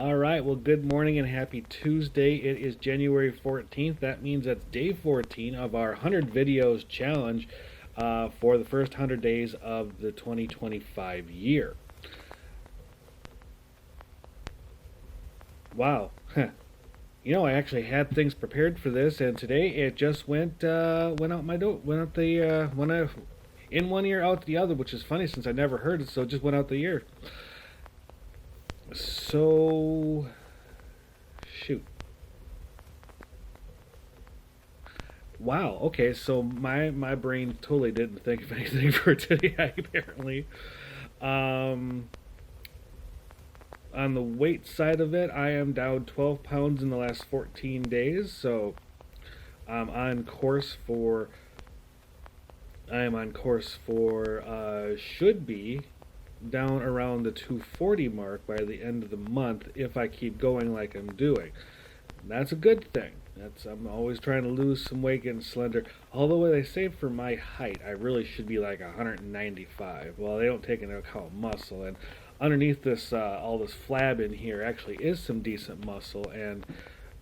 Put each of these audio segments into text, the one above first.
All right, well, good morning and happy Tuesday. It is January 14th. That means that's day 14 of our 100 videos challenge for the first 100 days of the 2025 year. Wow. I actually had things prepared for this, and today it just went out my door, went out in one ear, out the other, which is funny since I never heard it, so it just went out the ear. So, shoot. Wow. Okay. So my brain totally didn't think of anything for today. Apparently, um, on the weight side of it, I am down 12 pounds in the last 14 days. So I'm on course for. I am on course for should be down around the 240 mark by the end of the month if I keep going like I'm doing. That's a good thing. I'm always trying to lose some weight, getting slender. Although they say for my height, I really should be like 195. Well, they don't take into account muscle, and underneath this, all this flab in here actually is some decent muscle. And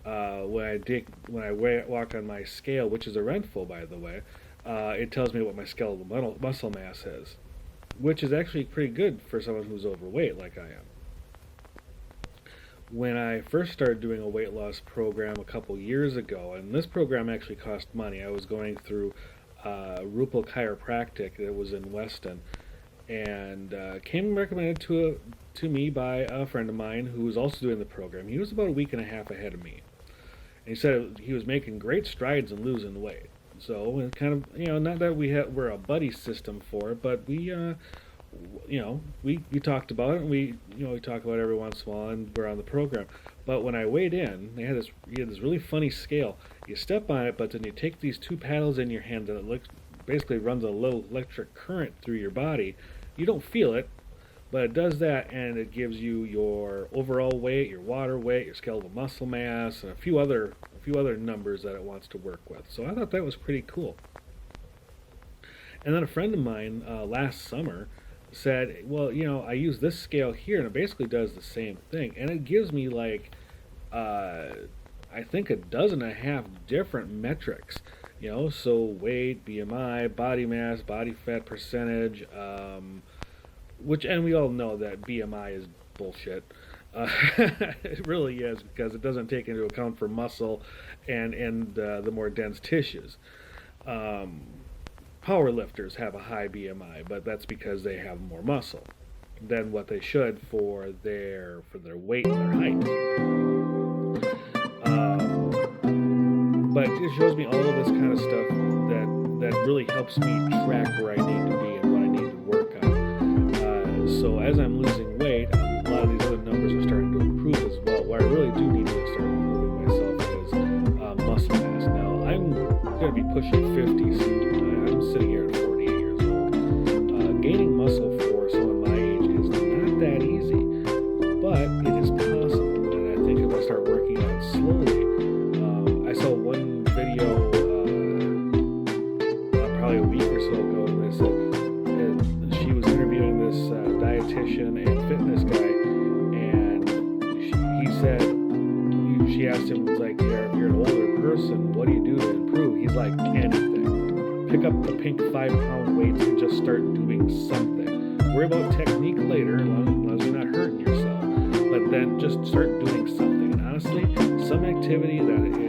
when I walk on my scale, which is a Renpho, by the way, it tells me what my skeletal muscle mass is, which is actually pretty good for someone who's overweight like I am. When I first started doing a weight loss program a couple years ago, and this program actually cost money. I was going through Rupal Chiropractic that was in Weston, and came recommended to me by a friend of mine who was also doing the program. He was about a week and a half ahead of me, and he said he was making great strides in losing weight. So it kind of, not that we're a buddy system for it, but we talked about it, and we talk about it every once in a while, and we're on the program. But when I weighed in, he had this really funny scale. You step on it, but then you take these two paddles in your hand, and it basically runs a little electric current through your body. You don't feel it, but it does that, and it gives you your overall weight, your water weight, your skeletal muscle mass, and a few other numbers that it wants to work with. So I thought that was pretty cool. And then a friend of mine last summer said, well, I use this scale here, and it basically does the same thing, and it gives me like I think a dozen and a half different metrics. So weight, BMI, body mass, body fat percentage, and we all know that BMI is bullshit. It really is, because it doesn't take into account for muscle and the more dense tissues. Power lifters have a high BMI, but that's because they have more muscle than what they should for their weight and their height. But it shows me all of this kind of stuff that really helps me track where I need to be and what I need to work on. So as I'm losing weight, a lot of these other numbers are starting to improve as well. Where I really do need to start improving myself is muscle mass. Now I'm going to be pushing 50 soon. I'm sitting here at 48 years old. Gaining muscle for someone my age is not that easy, but it is possible, and I think if I start working on it slowly. I saw one video probably a week or so ago, and they said she was interviewing this dietitian and fitness guy, and he said, she asked him, like, if you're an older person, what do you do to improve? He's like, anything. Pick up the pink 5-pound weights and just start doing something. Worry about technique later, as long as you're not hurting yourself. But then just start doing something. And honestly, some activity that is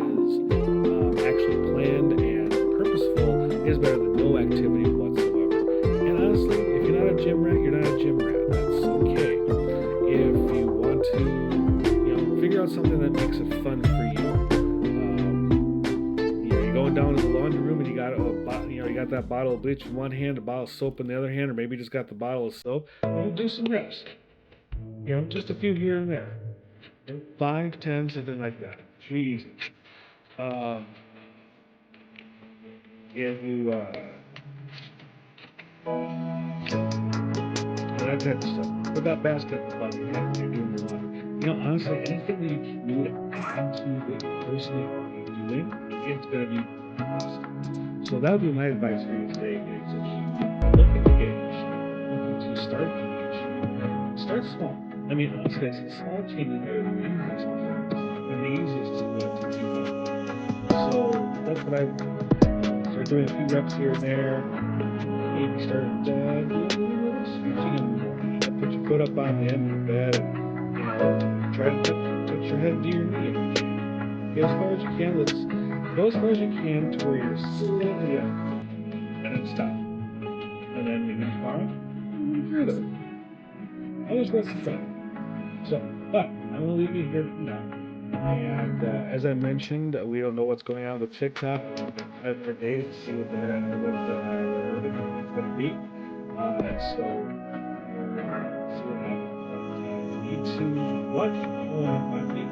actually planned and purposeful is better than no activity whatsoever. And honestly, if you're not a gym rat, you're not a gym rat. That's okay. If you want to, figure out something that makes it fun for you. You're going down to the laundry room and you got you got that bottle of bleach in one hand, a bottle of soap in the other hand, or maybe just got the bottle of soap. Do some reps. Just a few here and there. 5, 10, something like that. Easy. If you that type of stuff. What about basketball? You're doing your life. Honestly, anything that you can do to add to what you personally already doing, it's gonna be awesome. So that would be my advice for you today: is if you look at the age, looking to start the age, start small. I mean, honestly, it's small changes are the easiest, and the easiest to keep up. So that's what I start doing a few reps here and there. Maybe start doing a little stretching in the morning. Put your foot up on the end of the bed, and try to touch your head to your knee if you can. Get as far as you can. Let's go as far as you can to where you're slightly up, and then stop. And then maybe tomorrow, further. Others less fun. So, but I'm gonna leave you here for now. And as I mentioned, we don't know what's going on with TikTok for days to see what the is going to be. So see what happens. But you need to watch. Find me.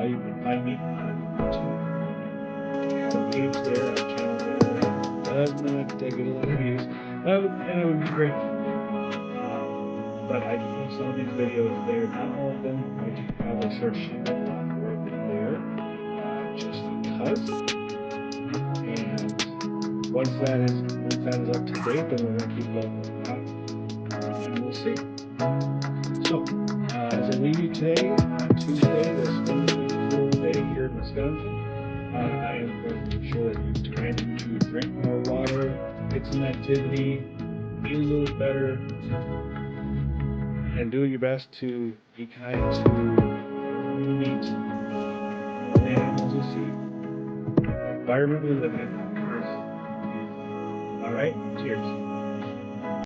You can find me on YouTube. Page there, our channel there. Does not get a lot of views, and it would be great. But I can post some of these videos there. Not all of them. I should probably start shooting a lot more of them there, just because. And once that is up to date, then we're gonna keep going with that, and we'll see. So, as I leave you today on Tuesday, this wonderful day here in Wisconsin, I am going to make sure that you try to drink more water, get some activity, eat a little better, and do your best to be kind to meat, animals you see, environment we live in. All right, cheers.